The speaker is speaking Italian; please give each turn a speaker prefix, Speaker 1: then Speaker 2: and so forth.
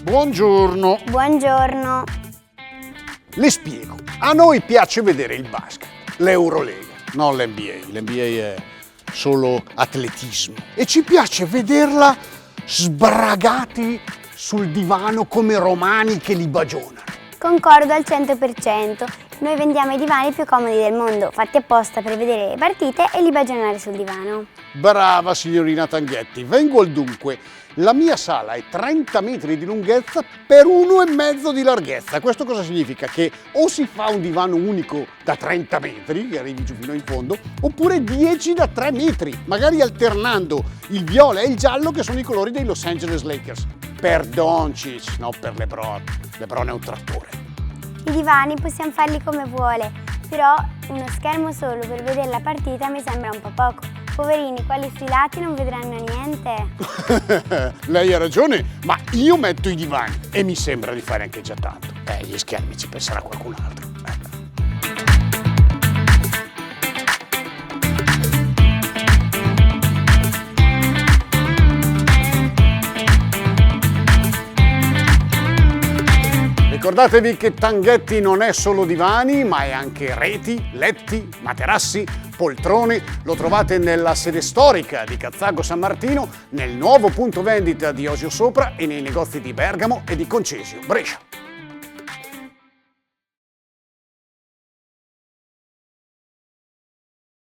Speaker 1: Buongiorno.
Speaker 2: Buongiorno.
Speaker 1: Le spiego. A noi piace vedere il basket, l'Eurolega, non l'NBA. L'NBA è solo atletismo. E ci piace vederla sbragati sul divano come romani che li bagionano.
Speaker 2: Concordo al 100%. Noi vendiamo i divani più comodi del mondo, fatti apposta per vedere le partite e li bagionare sul divano.
Speaker 1: Brava signorina Tanghetti, vengo al dunque. La mia sala è 30 metri di lunghezza per 1,5 di larghezza. Questo cosa significa? Che o si fa un divano unico da 30 metri, che arrivi giù fino in fondo, oppure 10 da 3 metri, magari alternando il viola e il giallo che sono i colori dei Los Angeles Lakers. Per Doncic, no per LeBron. LeBron è un trattore.
Speaker 2: I divani possiamo farli come vuole, però uno schermo solo per vedere la partita mi sembra un po' poco. Poverini, quelli sui lati non vedranno niente.
Speaker 1: Lei ha ragione, ma io metto i divani e mi sembra di fare anche già tanto. Gli schermi ci penserà qualcun altro. Ricordatevi che Tanghetti non è solo divani, ma è anche reti, letti, materassi, poltrone. Lo trovate nella sede storica di Cazzago San Martino, nel nuovo punto vendita di Osio Sopra e nei negozi di Bergamo e di Concesio, Brescia.